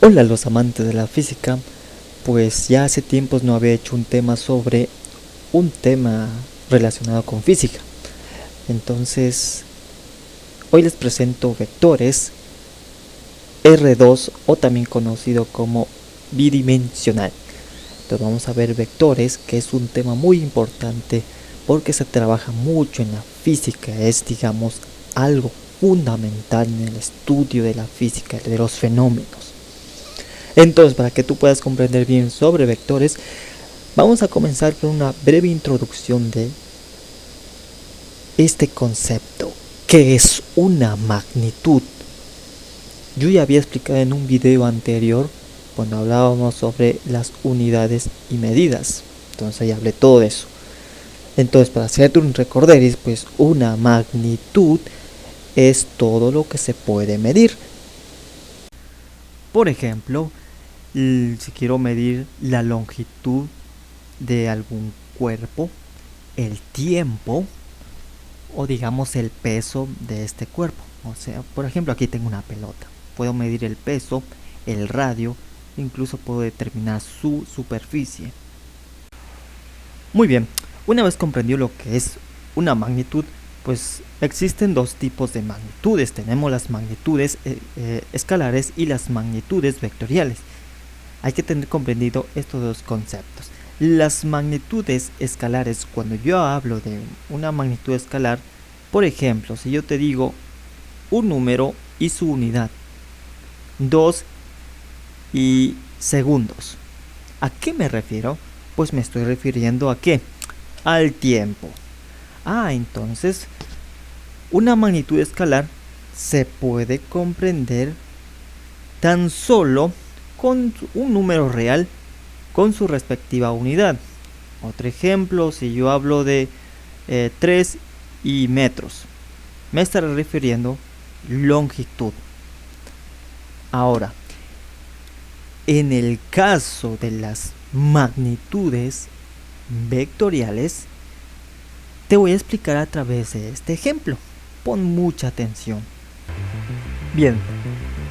Hola a los amantes de la física, pues ya hace tiempos no había hecho un tema sobre un tema relacionado con física. Entonces, hoy les presento vectores R2 o también conocido como bidimensional. Entonces vamos a ver vectores, que es un tema muy importante porque se trabaja mucho en la física, es digamos algo fundamental en el estudio de la física, de los fenómenos. Entonces, para que tú puedas comprender bien sobre vectores, vamos a comenzar con una breve introducción de este concepto, que es una magnitud. Yo ya había explicado en un video anterior, cuando hablábamos sobre las unidades y medidas. Entonces ya hablé todo de eso. Entonces, para hacerte un recorderis, pues una magnitud es todo lo que se puede medir. Por ejemplo, si quiero medir la longitud de algún cuerpo, el tiempo o digamos el peso de este cuerpo. O sea, por ejemplo, aquí tengo una pelota. Puedo medir el peso, el radio, incluso puedo determinar su superficie. Muy bien, una vez comprendido lo que es una magnitud, pues existen dos tipos de magnitudes. Tenemos las magnitudes escalares y las magnitudes vectoriales. Hay que tener comprendido estos dos conceptos. Las magnitudes escalares, cuando yo hablo de una magnitud escalar, por ejemplo, si yo te digo un número y su unidad, 2 y segundos, ¿a qué me refiero? Pues me estoy refiriendo a ¿qué? Al tiempo. Entonces, una magnitud escalar se puede comprender tan solo con un número real con su respectiva unidad. Otro ejemplo, si yo hablo de 3 y metros, me estaré refiriendo longitud. Ahora, en el caso de las magnitudes vectoriales, te voy a explicar a través de este ejemplo. Pon mucha atención. Bien,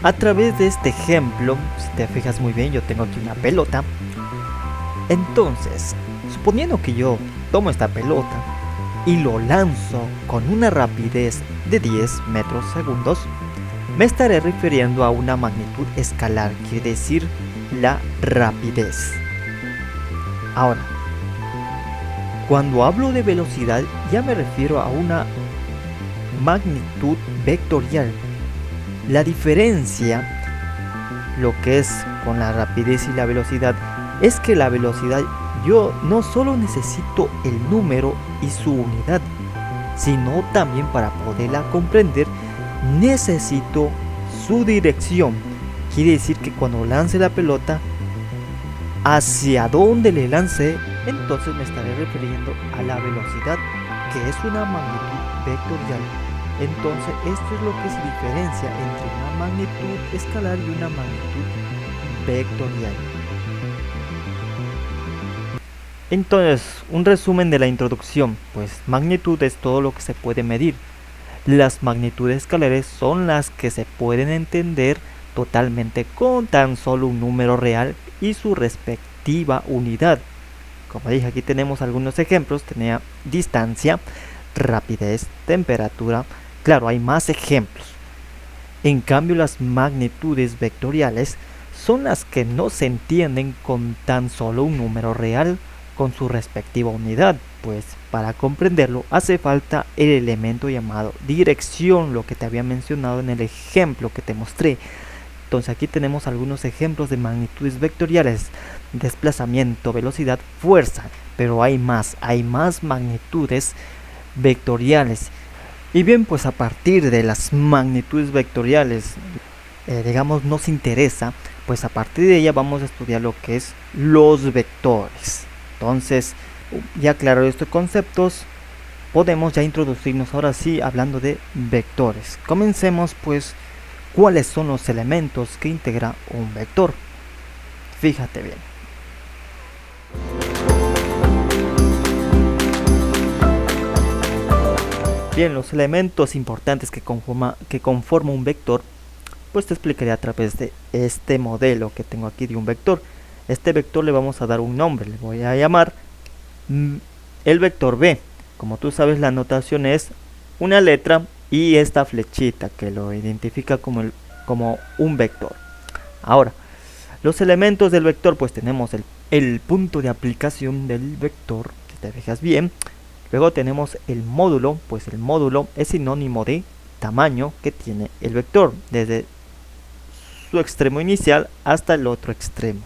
a través de este ejemplo, si te fijas muy bien, yo tengo aquí una pelota. Entonces, suponiendo que yo tomo esta pelota y lo lanzo con una rapidez de 10 metros segundos, me estaré refiriendo a una magnitud escalar, quiere decir la rapidez. Ahora, cuando hablo de velocidad, ya me refiero a una magnitud vectorial. La diferencia, lo que es con la rapidez y la velocidad, es que la velocidad yo no solo necesito el número y su unidad, sino también para poderla comprender necesito su dirección. Quiere decir que cuando lance la pelota, hacia donde le lance, entonces me estaré refiriendo a la velocidad, que es una magnitud vectorial. Entonces esto es lo que se diferencia entre una magnitud escalar y una magnitud vectorial. Entonces, un resumen de la introducción, pues magnitud es todo lo que se puede medir. Las magnitudes escalares son las que se pueden entender totalmente con tan solo un número real y su respectiva unidad. Como dije, aquí tenemos algunos ejemplos, tenía distancia, rapidez, temperatura. Claro, hay más ejemplos. En cambio, las magnitudes vectoriales son las que no se entienden con tan solo un número real con su respectiva unidad, pues para comprenderlo hace falta el elemento llamado dirección, lo que te había mencionado en el ejemplo que te mostré. Entonces aquí tenemos algunos ejemplos de magnitudes vectoriales: desplazamiento, velocidad, fuerza, pero hay más magnitudes vectoriales. Y bien, pues a partir de las magnitudes vectoriales, digamos, nos interesa, pues a partir de ella vamos a estudiar lo que es los vectores. Entonces, ya aclarados estos conceptos, podemos ya introducirnos ahora sí hablando de vectores. Comencemos pues, ¿cuáles son los elementos que integra un vector? Fíjate bien. Bien, los elementos importantes que conforma un vector, pues te explicaré a través de este modelo que tengo aquí de un vector. Este vector le vamos a dar un nombre, le voy a llamar el vector B. Como tú sabes, la notación es una letra y esta flechita que lo identifica como un vector. Ahora, los elementos del vector, pues tenemos el punto de aplicación del vector, si te fijas bien. Luego tenemos el módulo, pues el módulo es sinónimo de tamaño que tiene el vector, desde su extremo inicial hasta el otro extremo.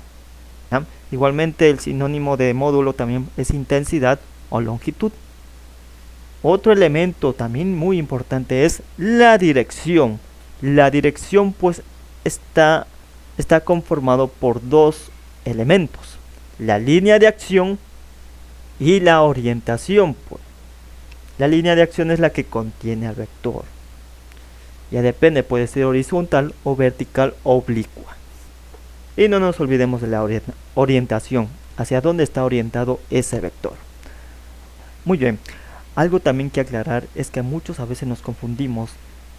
¿Ya? Igualmente el sinónimo de módulo también es intensidad o longitud. Otro elemento también muy importante es la dirección. La dirección pues está conformado por dos elementos, la línea de acción y la orientación. Pues. La línea de acción es la que contiene al vector. Ya depende, puede ser horizontal o vertical o oblicua. Y no nos olvidemos de la orientación, hacia dónde está orientado ese vector. Muy bien, algo también que aclarar es que muchos a veces nos confundimos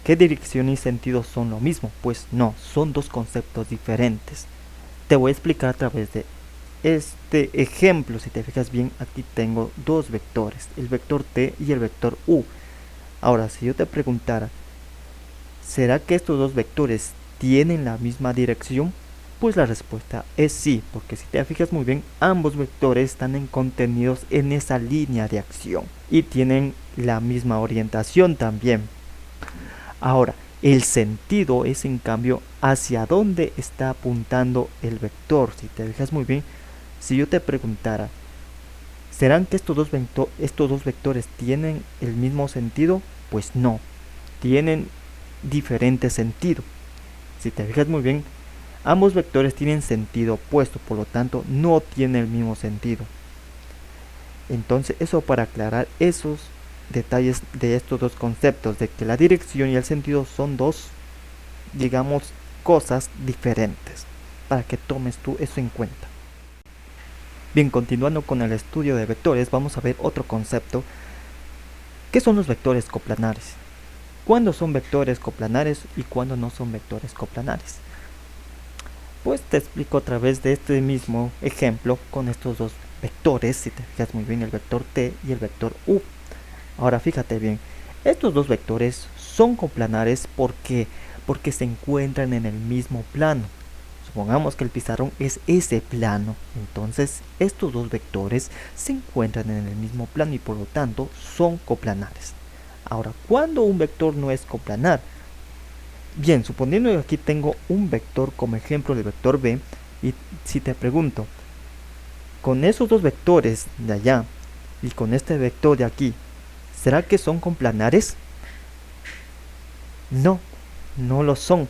que dirección y sentido son lo mismo. Pues no, son dos conceptos diferentes. Te voy a explicar a través de este ejemplo. Si te fijas bien, aquí tengo dos vectores, el vector t y el vector u. Ahora, si yo te preguntara, ¿será que estos dos vectores tienen la misma dirección? Pues la respuesta es sí, porque si te fijas muy bien, ambos vectores están contenidos en esa línea de acción y tienen la misma orientación también. Ahora, el sentido es en cambio hacia dónde está apuntando el vector. Si te fijas muy bien, si yo te preguntara, ¿serán que estos dos vectores tienen el mismo sentido? Pues no, tienen diferente sentido. Si te fijas muy bien, ambos vectores tienen sentido opuesto, por lo tanto no tienen el mismo sentido. Entonces, eso para aclarar esos detalles de estos dos conceptos, de que la dirección y el sentido son dos, digamos, cosas diferentes, para que tomes tú eso en cuenta. Bien, continuando con el estudio de vectores, vamos a ver otro concepto. ¿Qué son los vectores coplanares? ¿Cuándo son vectores coplanares y cuándo no son vectores coplanares? Pues te explico a través de este mismo ejemplo con estos dos vectores, si te fijas muy bien, el vector t y el vector u. Ahora fíjate bien, estos dos vectores son coplanares porque se encuentran en el mismo plano. Supongamos que el pizarrón es ese plano, entonces estos dos vectores se encuentran en el mismo plano y por lo tanto son coplanares. Ahora, ¿cuándo un vector no es coplanar? Bien, suponiendo que aquí tengo un vector como ejemplo del vector b, y si te pregunto, con esos dos vectores de allá y con este vector de aquí, ¿será que son coplanares? No, no lo son.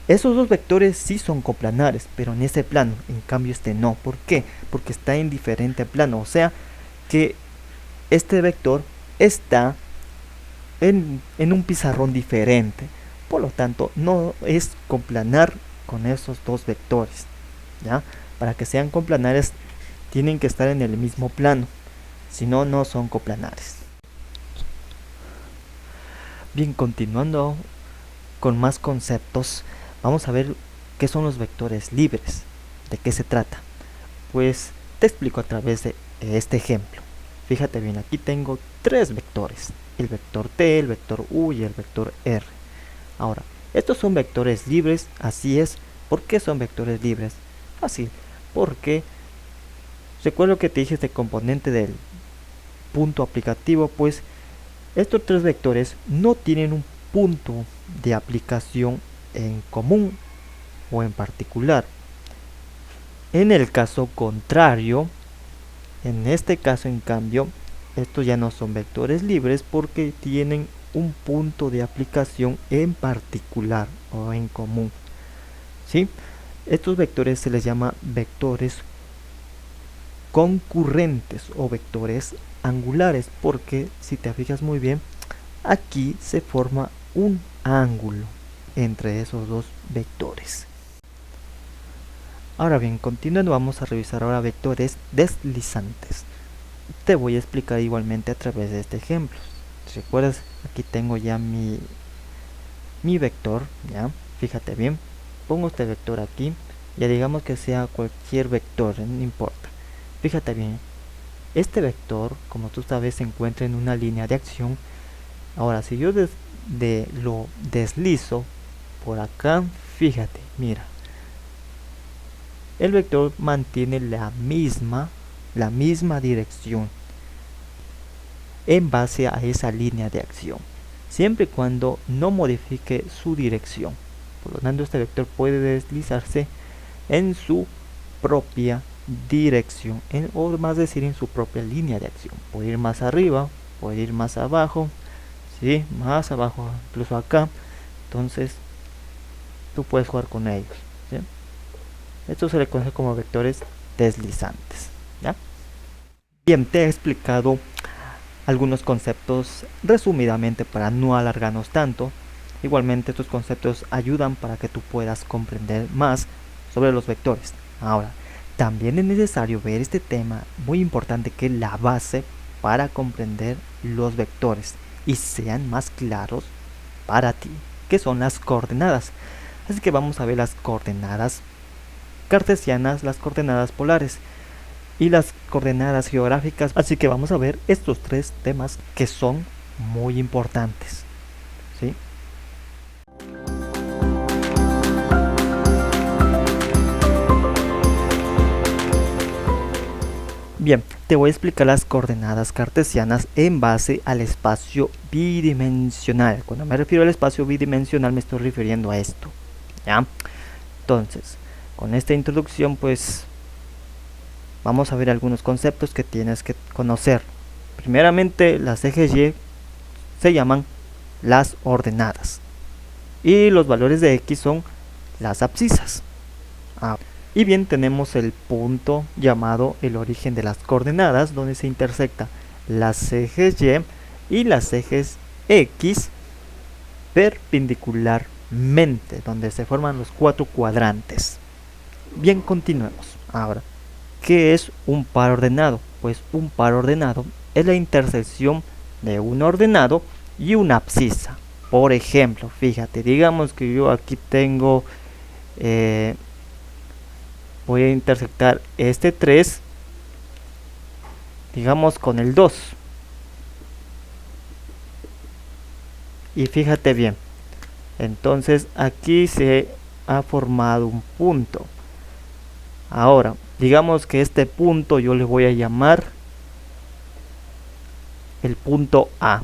Esos dos vectores sí son coplanares, pero en ese plano, en cambio este no. ¿Por qué? Porque está en diferente plano, o sea que este vector está en un pizarrón diferente. Por lo tanto, no es coplanar con esos dos vectores. ¿Ya? Para que sean coplanares, tienen que estar en el mismo plano. Si no, no son coplanares. Bien, continuando con más conceptos, vamos a ver qué son los vectores libres. ¿De qué se trata? Pues te explico a través de este ejemplo. Fíjate bien, aquí tengo tres vectores. El vector t, el vector u y el vector r. Ahora, estos son vectores libres, así es. ¿Por qué son vectores libres? Fácil, porque recuerdo que te dije este componente del punto aplicativo, pues estos tres vectores no tienen un punto de aplicación en común o en particular. En el caso contrario, en este caso en cambio, estos ya no son vectores libres porque tienen un punto de aplicación en particular o en común. ¿Sí? Estos vectores se les llama vectores concurrentes o vectores angulares porque si te fijas muy bien, aquí se forma un ángulo entre esos dos vectores. Ahora bien, continuando, vamos a revisar ahora vectores deslizantes. Te voy a explicar igualmente a través de este ejemplo. ¿Recuerdas? Aquí tengo ya mi vector, ¿ya? Fíjate bien, pongo este vector aquí, ya digamos que sea cualquier vector, no importa. Fíjate bien, este vector, como tú sabes, se encuentra en una línea de acción. Ahora, si yo lo deslizo por acá, fíjate, mira, el vector mantiene la misma dirección en base a esa línea de acción, siempre y cuando no modifique su dirección. Por lo tanto, este vector puede deslizarse en su propia dirección, o más decir, en su propia línea de acción. Puede ir más arriba, puede ir más abajo, ¿sí? Más abajo, incluso acá. Entonces, tú puedes jugar con ellos, ¿sí? Esto se le conoce como vectores deslizantes, ¿ya? Bien, te he explicado algunos conceptos resumidamente para no alargarnos tanto. Igualmente, estos conceptos ayudan para que tú puedas comprender más sobre los vectores. Ahora, también es necesario ver este tema muy importante, que es la base para comprender los vectores y sean más claros para ti, que son las coordenadas. Así que vamos a ver las coordenadas cartesianas, las coordenadas polares y las coordenadas geográficas. Así que vamos a ver estos tres temas que son muy importantes, ¿sí? Bien, te voy a explicar las coordenadas cartesianas en base al espacio bidimensional. Cuando me refiero al espacio bidimensional me estoy refiriendo a esto, ¿ya? Entonces, con esta introducción pues vamos a ver algunos conceptos que tienes que conocer. Primeramente, las ejes Y se llaman las ordenadas y los valores de X son las abscisas. Y bien, tenemos el punto llamado el origen de las coordenadas, donde se intersecta las ejes Y las ejes X perpendicularmente, donde se forman los cuatro cuadrantes. Bien, continuemos. Ahora, ¿qué es un par ordenado? Pues un par ordenado es la intersección de un ordenado y una abscisa. Por ejemplo, fíjate, digamos que yo aquí tengo, voy a intersectar este 3, digamos, con el 2. Y fíjate bien, entonces aquí se ha formado un punto. Ahora, digamos que este punto yo le voy a llamar el punto A.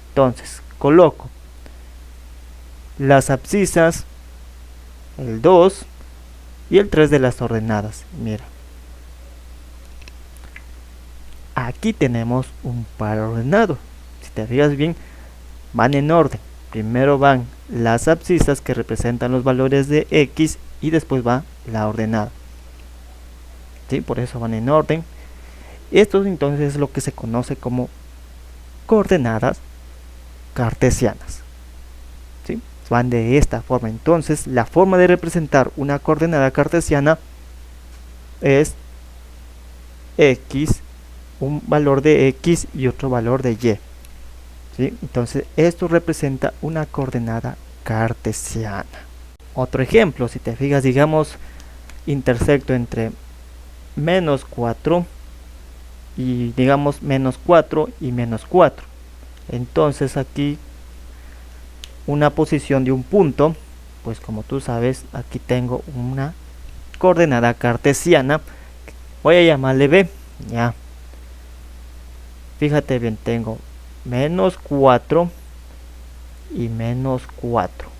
Entonces, coloco las abscisas, el 2 y el 3 de las ordenadas. Mira, aquí tenemos un par ordenado. Si te fijas bien, van en orden. Primero van las abscisas, que representan los valores de X, y después va la ordenada, ¿sí? Por eso van en orden. Esto entonces es lo que se conoce como coordenadas cartesianas, ¿sí? Van de esta forma. Entonces, la forma de representar una coordenada cartesiana es X, un valor de X y otro valor de Y, ¿sí? Entonces, esto representa una coordenada cartesiana. Otro ejemplo, si te fijas, digamos, intersecto entre menos 4 y digamos menos 4 y menos 4. Entonces aquí una posición de un punto, pues como tú sabes, aquí tengo una coordenada cartesiana, voy a llamarle B, ya. Fíjate bien, tengo menos 4 y menos 4.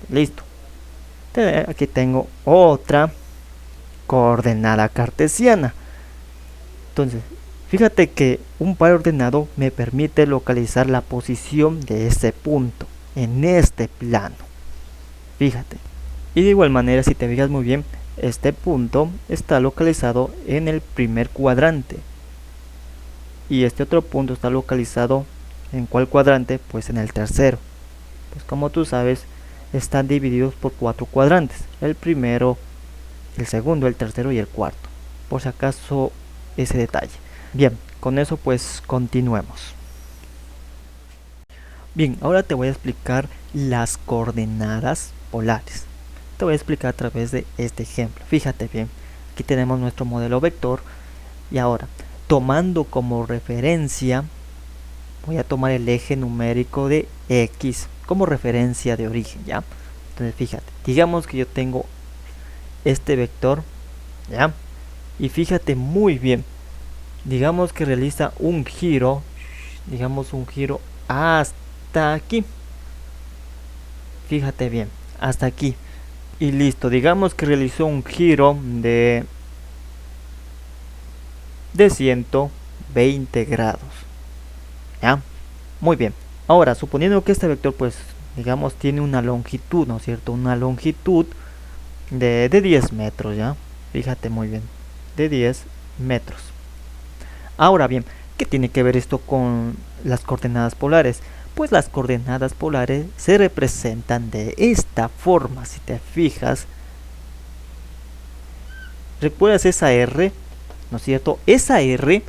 Listo. Aquí tengo otra coordenada cartesiana. Entonces, fíjate que un par ordenado me permite localizar la posición de ese punto en este plano. Fíjate. Y de igual manera, si te fijas muy bien, este punto está localizado en el primer cuadrante. Y este otro punto está localizado ¿en cuál cuadrante? Pues en el tercero. Pues como tú sabes, están divididos por 4 cuadrantes. El primero, el segundo, el tercero y el cuarto. Por si acaso ese detalle. Bien, con eso pues continuemos. Bien, ahora te voy a explicar las coordenadas polares. Te voy a explicar a través de este ejemplo. Fíjate bien, aquí tenemos nuestro modelo vector y ahora, tomando como referencia, voy a tomar el eje numérico de X como referencia de origen, ¿ya? Entonces fíjate, digamos que yo tengo este vector, ¿ya? Y fíjate muy bien, digamos que realiza un giro, digamos un giro hasta aquí. Fíjate bien, hasta aquí. Y listo, digamos que realizó un giro de 120 grados. ¿Ya? Muy bien. Ahora, suponiendo que este vector, pues, digamos, tiene una longitud, ¿no es cierto? Una longitud de 10 metros, ¿ya? Fíjate muy bien, de 10 metros. Ahora bien, ¿qué tiene que ver esto con las coordenadas polares? Pues las coordenadas polares se representan de esta forma, si te fijas. ¿Recuerdas esa R? ¿No es cierto? Esa R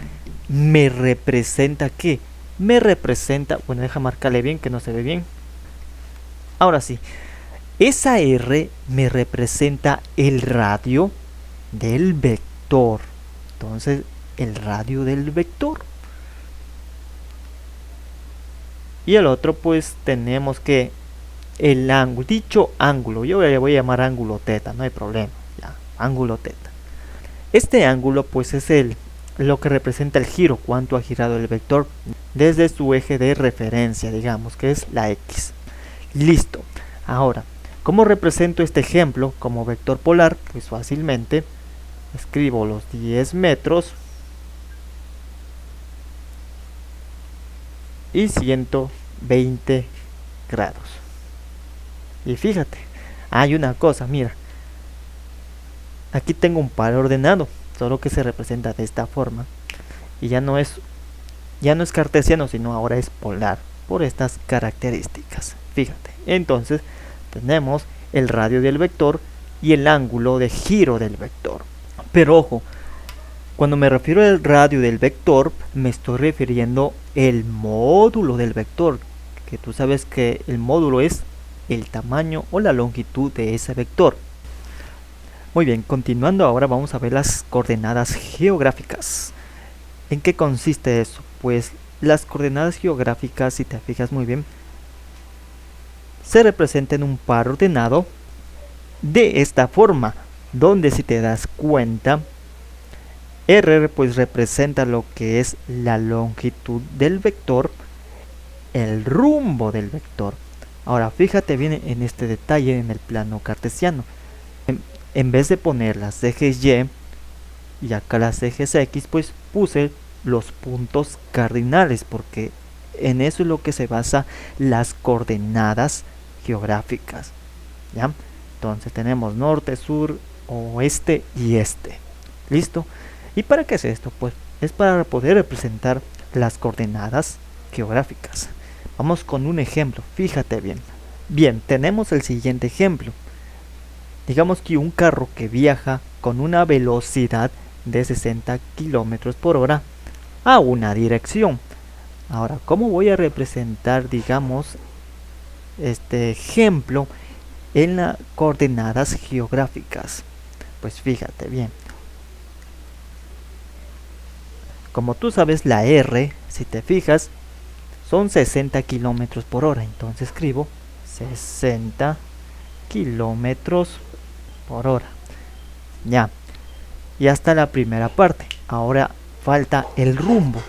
me representa ¿qué? Me representa, bueno, deja marcarle bien que no se ve bien. Ahora sí, esa R me representa el radio del vector. Entonces, el radio del vector. Y el otro, pues, tenemos que el ángulo, dicho ángulo, yo le voy a llamar ángulo teta, no hay problema, ya, ángulo teta. Este ángulo, pues, es lo que representa el giro, cuánto ha girado el vector desde su eje de referencia, digamos, que es la X. Listo. Ahora, ¿cómo represento este ejemplo como vector polar? Pues fácilmente escribo los 10 metros y 120 grados. Y fíjate, hay una cosa, mira. Aquí tengo un par ordenado, solo que se representa de esta forma. Y ya no es cartesiano, sino ahora es polar, por estas características. Fíjate, entonces tenemos el radio del vector y el ángulo de giro del vector. Pero ojo, cuando me refiero al radio del vector, me estoy refiriendo al módulo del vector, que tú sabes que el módulo es el tamaño o la longitud de ese vector. Muy bien, continuando ahora vamos a ver las coordenadas geográficas. ¿En qué consiste eso? Pues las coordenadas geográficas, si te fijas muy bien, se representan en un par ordenado de esta forma, donde si te das cuenta, R pues representa lo que es la longitud del vector, el rumbo del vector. Ahora fíjate bien en este detalle en el plano cartesiano. En vez de poner las ejes y acá las ejes X, pues puse los puntos cardinales, porque en eso es lo que se basa las coordenadas geográficas, ¿ya? Entonces tenemos norte, sur, oeste y este. ¿Listo? ¿Y para qué es esto? Pues es para poder representar las coordenadas geográficas. Vamos con un ejemplo, fíjate bien. Bien, tenemos el siguiente ejemplo. Digamos que un carro que viaja con una velocidad de 60 km por hora a una dirección. Ahora, ¿cómo voy a representar, digamos, este ejemplo en las coordenadas geográficas? Pues fíjate bien. Como tú sabes, la R, si te fijas, son 60 km por hora. Entonces escribo 60 km por hora. Ya. Y hasta la primera parte. Ahora falta el rumbo.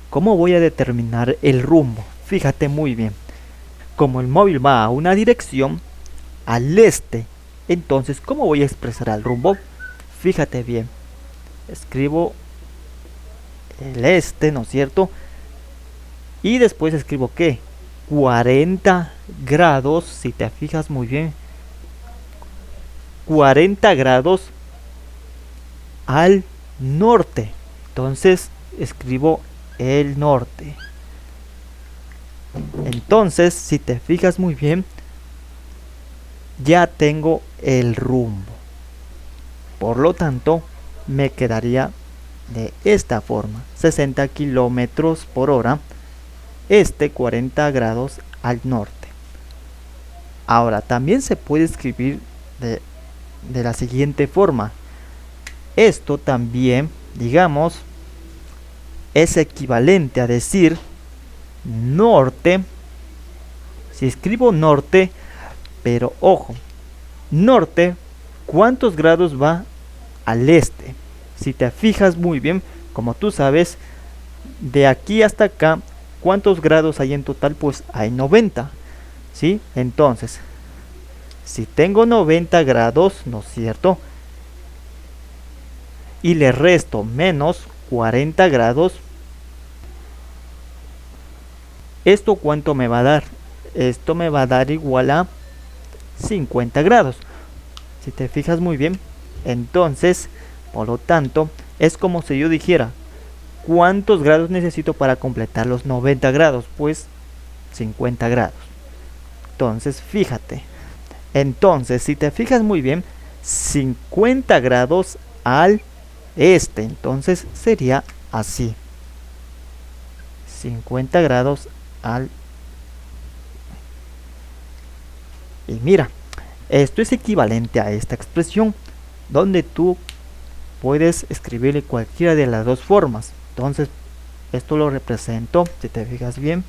¿Cómo voy a determinar el rumbo? Fíjate muy bien. Como el móvil va a una dirección, al este, entonces, ¿cómo voy a expresar el rumbo? Fíjate bien. Escribo el este, ¿no es cierto? Y después escribo ¿qué? 40 grados, si te fijas muy bien. 40 grados al norte. Entonces escribo el norte. Entonces, si te fijas muy bien, ya tengo el rumbo. Por lo tanto, me quedaría de esta forma: 60 km por hora, 40 grados al norte. Ahora, también se puede escribir de la siguiente forma. Esto también, digamos, es equivalente a decir norte. Si escribo norte, pero ojo, norte, ¿cuántos grados va al este? Si te fijas muy bien, como tú sabes, de aquí hasta acá, ¿cuántos grados hay en total? Pues hay 90, ¿sí? Entonces, si tengo 90 grados, ¿no es cierto? Y le resto menos 40 grados, ¿esto cuánto me va a dar? Esto me va a dar igual a 50 grados. Si te fijas muy bien, entonces, por lo tanto, es como si yo dijera, ¿cuántos grados necesito para completar los 90 grados? Pues 50 grados. Entonces, fíjate. Entonces, si te fijas muy bien, 50 grados al este. Entonces, sería así. 50 grados al... Y mira, esto es equivalente a esta expresión, donde tú puedes escribirle cualquiera de las dos formas. Entonces, esto lo represento, si te fijas bien.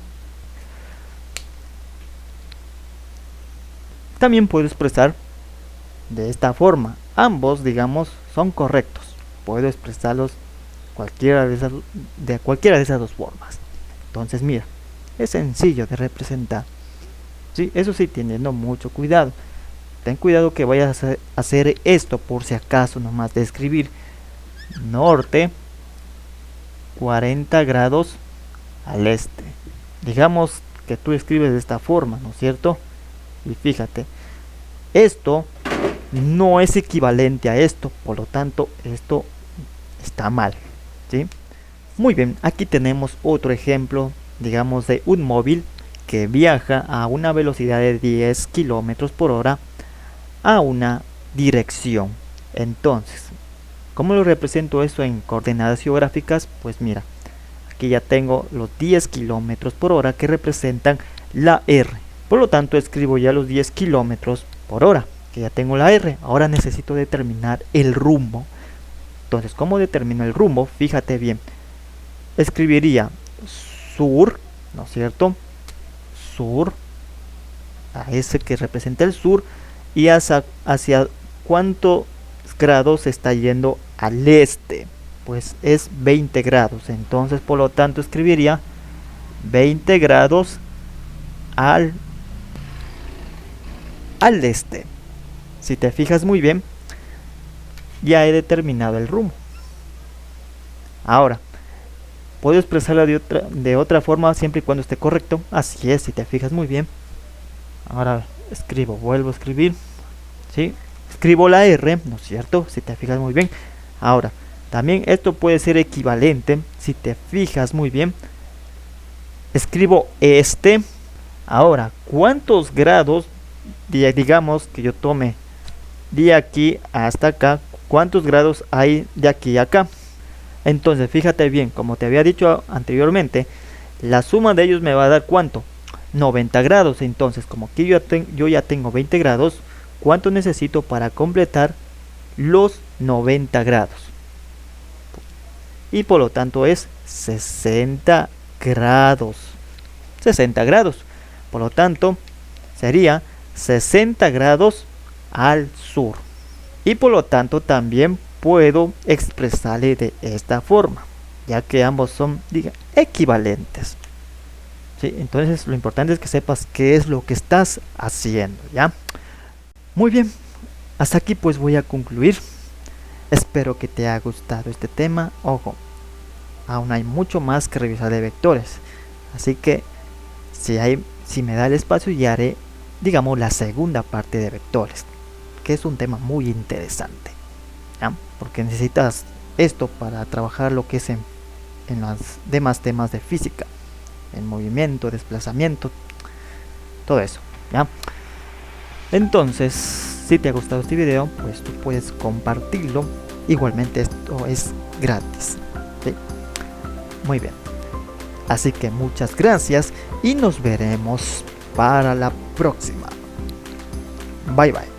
También puedo expresar de esta forma. Ambos, digamos, son correctos. Puedo expresarlos de cualquiera de esas dos formas. Entonces, mira, es sencillo de representar. Sí, eso sí, teniendo mucho cuidado. Ten cuidado que vayas a hacer esto por si acaso, nomás de escribir norte 40 grados al este. Digamos que tú escribes de esta forma, ¿no es cierto? Y fíjate, esto no es equivalente a esto, por lo tanto esto está mal, ¿sí? Muy bien, aquí tenemos otro ejemplo, digamos, de un móvil que viaja a una velocidad de 10 kilómetros por hora a una dirección. Entonces, ¿cómo lo represento esto en coordenadas geográficas? Pues mira, aquí ya tengo los 10 kilómetros por hora que representan la R. Por lo tanto, escribo ya los 10 kilómetros por hora, que ya tengo la R. Ahora necesito determinar el rumbo. Entonces, ¿cómo determino el rumbo? Fíjate bien. Escribiría sur, ¿no es cierto? Sur, a ese que representa el sur, y hacia cuántos grados está yendo al este. Pues es 20 grados. Entonces, por lo tanto, escribiría 20 grados al este. Si te fijas muy bien, ya he determinado el rumbo. Ahora, puedo expresarla de otra forma siempre y cuando esté correcto. Así es, si te fijas muy bien. Ahora vuelvo a escribir, ¿sí? Escribo la R, ¿no es cierto? Si te fijas muy bien. Ahora, también esto puede ser equivalente, si te fijas muy bien. Escribo este. Ahora, ¿cuántos grados, digamos que yo tome de aquí hasta acá? ¿Cuántos grados hay de aquí a acá? Entonces, fíjate bien, como te había dicho anteriormente, la suma de ellos me va a dar ¿cuánto? 90 grados. Entonces, como aquí yo ya tengo 20 grados, ¿cuánto necesito para completar los 90 grados? Y por lo tanto es 60 grados. 60 grados. Por lo tanto, sería 60 grados al sur. Y por lo tanto también puedo expresarle de esta forma, ya que ambos son, equivalentes. ¿Sí? Entonces lo importante es que sepas qué es lo que estás haciendo, ¿ya? Muy bien, hasta aquí pues voy a concluir. Espero que te haya gustado este tema. Ojo, aún hay mucho más que revisar de vectores, así que si me da el espacio ya haré, digamos, la segunda parte de vectores, que es un tema muy interesante, ¿ya? Porque necesitas esto para trabajar lo que es en los demás temas de física, el movimiento, desplazamiento, todo eso, ¿ya? Entonces, si te ha gustado este video, pues tú puedes compartirlo. Igualmente esto es gratis, ¿sí? Muy bien, así que muchas gracias y nos veremos para la próxima. Bye bye.